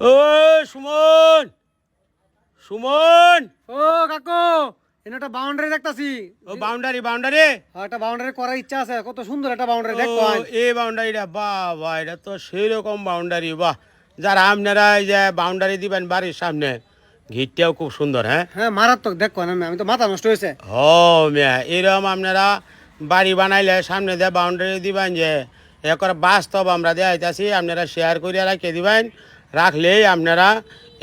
ও সুমন, সুমন। ও কাকু, এনে একটা বাউন্ডারি দেখতাছি। ও বাউন্ডারি, বাউন্ডারি। একটা বাউন্ডারি করার ইচ্ছা আছে, কত সুন্দর একটা বাউন্ডারি ও দেখো। এই বাউন্ডারিটা, বাহ বাহ, এটা তো সেই রকম বাউন্ডারি। বাহ, যারা আপনারা এই যে বাউন্ডারি দিবেন বাড়ির সামনে, ঘিরটাও খুব সুন্দর। হ্যাঁ হ্যাঁ, মারাত্মক দেখো। আমি তো মাথা নষ্ট হয়েছে। হ মিয়া, এরকম আপনারা বাড়ি বানাইলে সামনে দিয়ে বাউন্ডারি দিবেন, যে একবার বাস্তব আমরা দেখাইতেছি, আপনারা শেয়ার করে রাখে দিবেন। রাখলেই আপনারা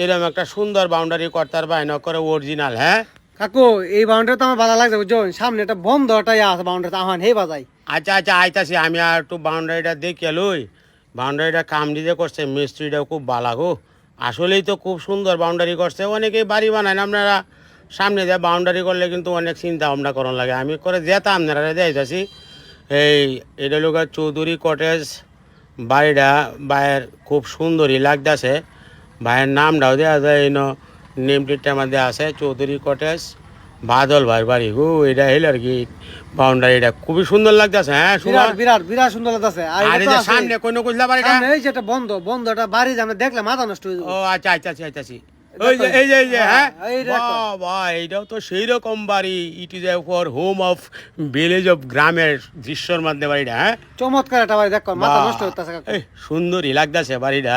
এরকম একটা সুন্দর বাউন্ডারি করতে পারবেন, করে অরিজিনাল। হ্যাঁ কাকু, এই বাউন্ডারি তো আমার ভালো লাগছে বুঝছো। সামনে একটা বন্ধ একটা আছে বাউন্ডারি, আহান হে বাজাই। আচ্ছা আচ্ছা, আইতাছি আমি আর একটু বাউন্ডারিটা দেখে লই। বাউন্ডারিটা কাম দিতে করছে, মিস্ত্রিটাও খুব ভালো গো। আসলেই তো খুব সুন্দর বাউন্ডারি করছে। অনেকেই বাড়ি বানায় না, আপনারা সামনে দিয়ে বাউন্ডারি করলে কিন্তু অনেক চিন্তা ভাবনা করার লাগে। আমি করে যেতাম, আপনারা যাইতাছি। এটা লোক চৌধুরী কটেজ বাড়িটা বাইরের খুব সুন্দরই লাগতেছে। ভাইয়ের নামটাও দেওয়া যায়, নেম প্লেটটার মধ্যে আছে চৌধুরী কটেজ, বাদল ভাইয়ের বাড়ি গো। এটা হইল আর কি বাউন্ডারিটা খুবই সুন্দর লাগতেছে। হ্যাঁ বিরাট বিরাট বিরাট সুন্দর লাগতেছে। আর এই যে সামনে কোন কইলা বাড়িটা, এই যে একটা বন্ধ বন্ধ একটা বাড়ি, আমরা দেখলে মাথা নষ্ট হয়ে যাবে। ও আচ্ছা আচ্ছা আচ্ছা আচ্ছা, ওই যে এই যে এই যে হ্যাঁ, এই দেখো। বাহ, এইটাও তো সেই রকম বাড়ি। It is for home of village of, গ্রামের দৃশ্যর মধ্যে বাড়িটা। হ্যাঁ চমৎকার একটা বাড়ি দেখো, মাথা বাহ, নষ্ট হইতাছে কাকু। এই সুন্দরই লাগতেছে বাড়িটা।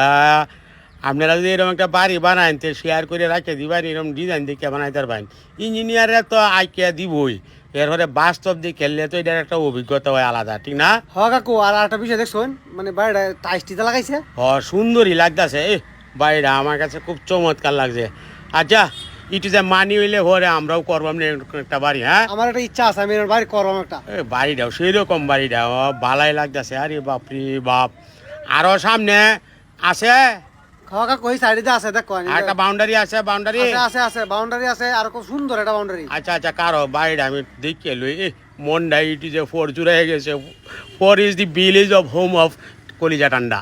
আপনারা যদি এরকম একটা বাড়ি বানান, তো শেয়ার করে রাখে দিবেন, এরকম ডিজাইন দেখে বানাইতে পারবেন। ইঞ্জিনিয়াররা তো আইকিয়া দিবই, এরপরে বাস্তব দিয়ে খেললে তো এটার একটা অভিজ্ঞতা হয় আলাদা, ঠিক না? হ কাকু, আর একটা বিষয় দেখছেন, মানে বাড়িটা টাইস টিতে লাগাইছে। সুন্দরই লাগতেছে এই বাড়িটা, আমার কাছে খুব চমৎকার লাগছে। আচ্ছা, ইট ইজ এ মানি হইলে ঘরে আমরাও করবো একটা বাড়ি। হ্যাঁ আমার একটা ইচ্ছা আছে, আমি এর বাড়ি করবো একটা। এই বাড়িটাও সেই রকম বাড়িটা, ভালাই লাগতেছে। আরে বাপরি বাপ, আরো সামনে আছে হ কাকু, এই সাইডে আছে দেখো। আর একটা বাউন্ডারি আছে, বাউন্ডারি আছে আছে আছে বাউন্ডারি আছে, আর খুব সুন্দর একটা বাউন্ডারি। আচ্ছা আচ্ছা, কারো বাড়িটা আমি দেখে লই। মনটা ইট ইজ এ ফোর জুড়ে গেছে। Four is the village of home of কলিজা ঠান্ডা।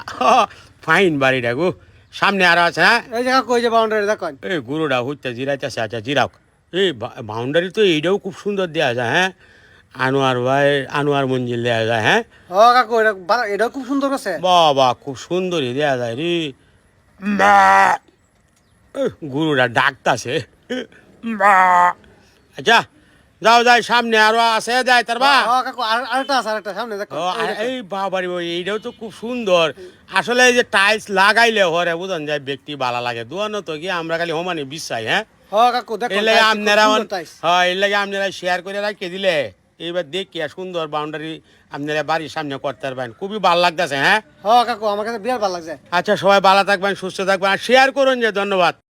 ফাইন বাড়িটা গো। সামনে আরো আছে। হ্যাঁ এই যে কাকু, এই যে বাউন্ডারি দেখো। এই গুরুটা হইতে জিরাইতেছে। আচ্ছা জিরাও। এই বাউন্ডারি তো এইটাও খুব সুন্দর দেওয়া যায়। হ্যাঁ আনোয়ার ভাই, আনোয়ার মঞ্জিল দেওয়া যায়। হ্যাঁ হ কাকু, এটাও খুব সুন্দর আছে। বাবা, খুব সুন্দরই দেওয়া যায় রে। গুরুটা ডাকতাছে। আচ্ছা যাও যাই, সামনে আরো আছে যায় তার বা। হ কাকু, আরেকটা আছে, আরেকটা সামনে দেখো। এই বাবারি, এইটাও তো খুব সুন্দর। আসলে এই যে টাইলস লাগাইলে হরে বুঝন যায় ব্যক্তি ভালো লাগে। দুয়ানো তো কি আমরা খালি হোমানি বিশ্বাস। হ্যাঁ হ কাকু দেখো, এর লাগে টাইলস খুব আপনারা সুন্দর টাইলস। হ্যাঁ, এর লাগে আপনারা শেয়ার করে রাখিয়ে দিলে এইবার দেখি সুন্দর বাউন্ডারি আপনারা বাড়ির সামনে করতে পারবেন। খুবই ভালো লাগতেছে। হ্যাঁ হ কাকু, আমার কাছে বিরাট ভালো লাগছে। আচ্ছা, সবাই ভালো থাকবেন, সুস্থ থাকবেন, আর শেয়ার করুন যে। ধন্যবাদ।